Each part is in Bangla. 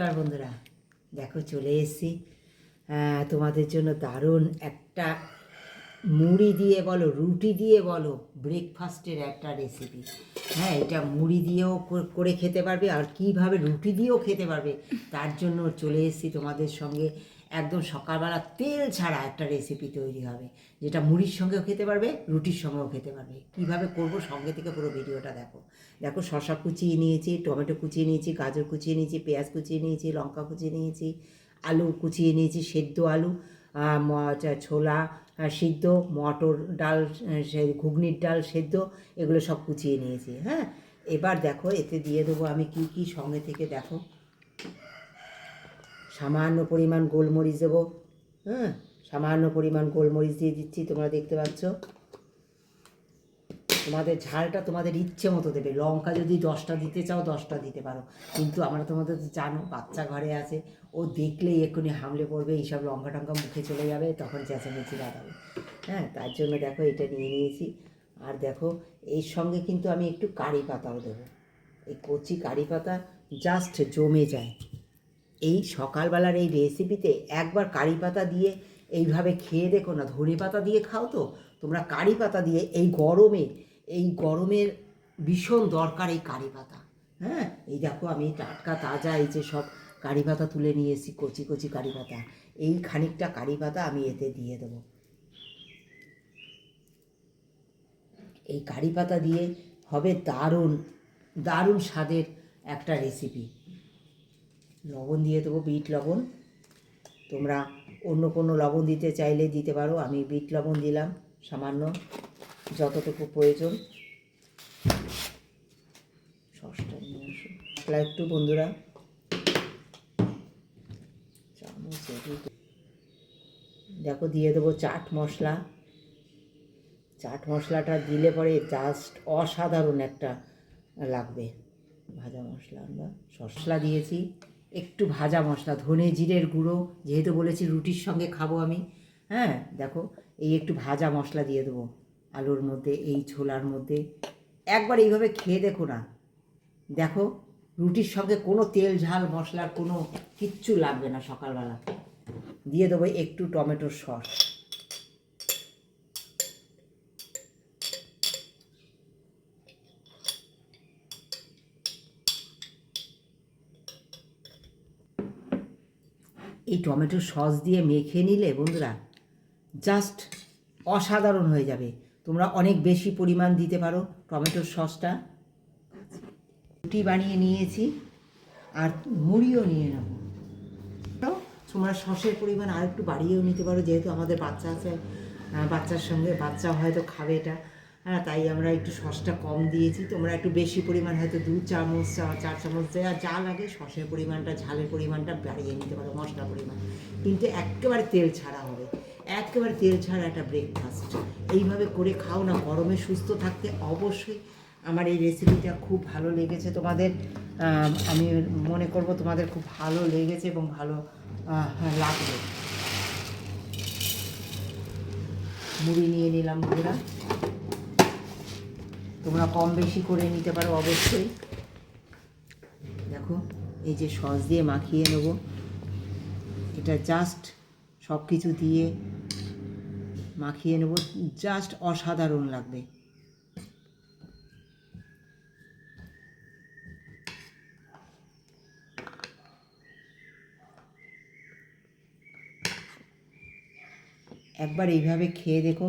নমস্কার বন্ধুরা, দেখো চলে এসেছি তোমাদের জন্য দারুণ একটা মুড়ি দিয়ে বলো, রুটি দিয়ে বলো, ব্রেকফাস্টের একটা রেসিপি। হ্যাঁ, এটা মুড়ি দিয়েও করে খেতে পারবে, আর কীভাবে রুটি দিয়েও খেতে পারবে তার জন্য চলে এসেছি তোমাদের সঙ্গে। একদম সকালবেলা তেল ছাড়া একটা রেসিপি তৈরি হবে, যেটা মুড়ির সঙ্গেও খেতে পারবে, রুটির সঙ্গেও খেতে পারবে। কীভাবে করব সঙ্গে থেকে পুরো ভিডিওটা দেখো। দেখো, শসা কুচিয়ে নিয়েছি, টমেটো কুচিয়ে নিয়েছি, গাজর কুচিয়ে নিয়েছি, পেঁয়াজ কুচিয়ে নিয়েছি, লঙ্কা কুচিয়ে নিয়েছি, আলু কুচিয়ে নিয়েছি, সেদ্ধ আলু, ছোলা সিদ্ধ, মটর ডাল, ঘুগনির ডাল সেদ্ধ, এগুলো সব কুচিয়ে নিয়েছি। হ্যাঁ, এবার দেখো এতে দিয়ে দেবো আমি কি কি সঙ্গে থেকে। দেখো, সামান্য পরিমাণ গোলমরিচ দেবো। হ্যাঁ, সামান্য পরিমাণ গোলমরিচ দিয়ে দিচ্ছি, তোমরা দেখতে পাচ্ছ। তোমাদের ঝালটা তোমাদের ইচ্ছে মতো দেবে। লঙ্কা যদি 10টা দিতে চাও 10টা দিতে পারো, কিন্তু আমরা তোমাদের জানো বাচ্চা ঘরে আছে, ও দেখলেই এক্ষুনি হামলে পড়বে, এইসব লঙ্কা টঙ্কা মুখে চলে যাবে, তখন চেঁচামেচি লাগাবে। হ্যাঁ, তার জন্য দেখো এটা নিয়ে নিয়েছি। আর দেখো, এর সঙ্গে কিন্তু আমি একটু কারি পাতাও দেবো। এই কচি কারি পাতা জাস্ট জমে যায় এই সকালবেলার এই রেসিপিতে। একবার কারি পাতা দিয়ে এইভাবে খেয়ে দেখো না। ধনে পাতা দিয়ে খাও তো, তোমরা কারি পাতা দিয়ে এই গরমের ভীষণ দরকার এই কারি পাতা। হ্যাঁ, এই দেখো আমি টাটকা তাজা এই যে সব কারি পাতা তুলে নিয়ে এসেছি, কচি কচি কারি পাতা। এই খানিকটা কারি পাতা আমি এতে দিয়ে দেবো। এই কারি পাতা দিয়ে হবে দারুণ দারুণ স্বাদের একটা রেসিপি। লবণ দিয়ে দেবো, বিট লবণ। তোমরা অন্য কোনো লবণ দিতে চাইলে দিতে পারো, আমি বিট লবণ দিলাম সামান্য, যতটুকু প্রয়োজন। সসটা নিয়ে আসো, মশলা একটু বন্ধুরা, চামচ। দেখো দিয়ে দেবো চাট মশলা। চাট মশলাটা দিলে পরে জাস্ট অসাধারণ একটা লাগবে। ভাজা মশলা, আমরা মশলা দিয়েছি, একটু ভাজা মশলা, ধনে জিরের গুঁড়ো, যেহেতু বলেছি রুটির সঙ্গে খাবো আমি। হ্যাঁ, দেখো এই একটু ভাজা মশলা দিয়ে দেবো আলুর মধ্যে, এই ছোলার মধ্যে। একবার এইভাবে খেয়ে দেখো না, দেখো রুটির সঙ্গে কোনো তেল ঝাল মশলার কোনো কিচ্ছু লাগবে না। সকালবেলা দিয়ে দেবো একটু টমেটোর সস। এই টমেটোর সস দিয়ে মেখে নিলে বন্ধুরা জাস্ট অসাধারণ হয়ে যাবে। তোমরা অনেক বেশি পরিমাণ দিতে পারো টমেটোর সসটা। রুটি বানিয়ে নিয়েছি আর মুড়িও নিয়ে নেব। তোমরা সসের পরিমাণ আর একটু বাড়িয়েও নিতে পারো, যেহেতু আমাদের বাচ্চা আছে, বাচ্চার সঙ্গে বাচ্চা হয়তো খাবে এটা। হ্যাঁ, তাই আমরা একটু সসটা কম দিয়েছি। তোমরা একটু বেশি পরিমাণ হয়তো 2 চামচ 4 চামচ দেওয়া যা লাগে সসের পরিমাণটা, ঝালের পরিমাণটা বাড়িয়ে নিতে পারো, মশলার পরিমাণ। কিন্তু একেবারে তেল ছাড়া হবে, একেবারে তেল ছাড়া একটা ব্রেকফাস্ট। এইভাবে করে খাও না, গরমে সুস্থ থাকতে অবশ্যই। আমার এই রেসিপিটা খুব ভালো লেগেছে তোমাদের, আমি মনে করব তোমাদের খুব ভালো লেগেছে এবং ভালো লাগবে। মুড়ি নিয়ে নিলাম বন্ধুরা, তোমরা কম বেশি করে নিতে পারো অবশ্যই। দেখো এই যে সস দিয়ে মাখিয়ে নেব, এটা জাস্ট সব কিছু দিয়ে মাখিয়ে নেব, জাস্ট অসাধারণ লাগবে। একবার এইভাবে খেয়ে দেখো,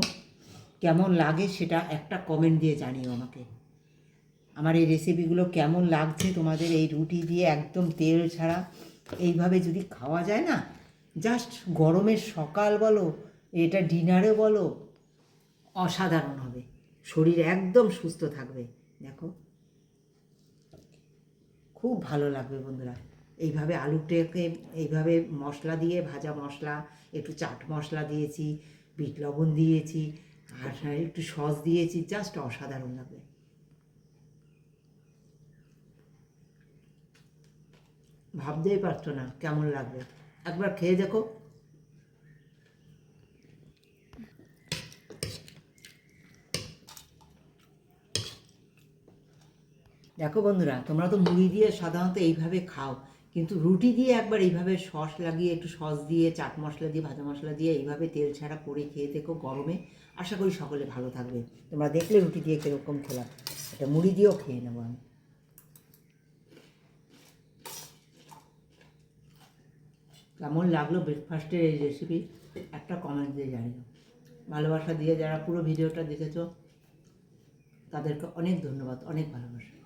কেমন লাগে সেটা একটা কমেন্ট দিয়ে জানিও আমাকে। আমার এই রেসিপিগুলো কেমন লাগছে তোমাদের, এই রুটি দিয়ে একদম তেল ছাড়া এইভাবে যদি খাওয়া যায় না, জাস্ট গরমের সকাল বলো, এটা ডিনারে বলো, অসাধারণ হবে। শরীর একদম সুস্থ থাকবে। দেখো খুব ভালো লাগবে বন্ধুরা। এইভাবে আলুটাকে এইভাবে মশলা দিয়ে, ভাজা মশলা, একটু চাট মশলা দিয়েছি, বিট লবণ দিয়েছি, আর একটু সস দিয়েছি, জাস্ট অসাধারণ লাগবে। ভাবতেই পারছো না কেমন লাগবে, একবার খেয়ে দেখো। দেখো বন্ধুরা, তোমরা তো মুড়ি দিয়ে সাধারণত এইভাবে খাও, কিন্তু রুটি দিয়ে একবার এইভাবে সস লাগিয়ে, একটু সস দিয়ে, চাট মশলা দিয়ে, ভাজা মশলা দিয়ে এইভাবে তেল ছাড়া করে খেয়ে দেখো গরমে। আশা করি সকলে ভালো থাকবে। তোমরা দেখলে রুটি দিয়ে কীরকম খেলাম, এটা মুড়ি দিয়েও খেয়ে নেবো আমি। কেমন লাগলো ব্রেকফাস্টের এই রেসিপি একটা কমেন্ট দিয়ে জানিও। ভালোবাসা দিয়ে যারা পুরো ভিডিওটা দেখেছো তাদেরকে অনেক ধন্যবাদ, অনেক ভালোবাসা।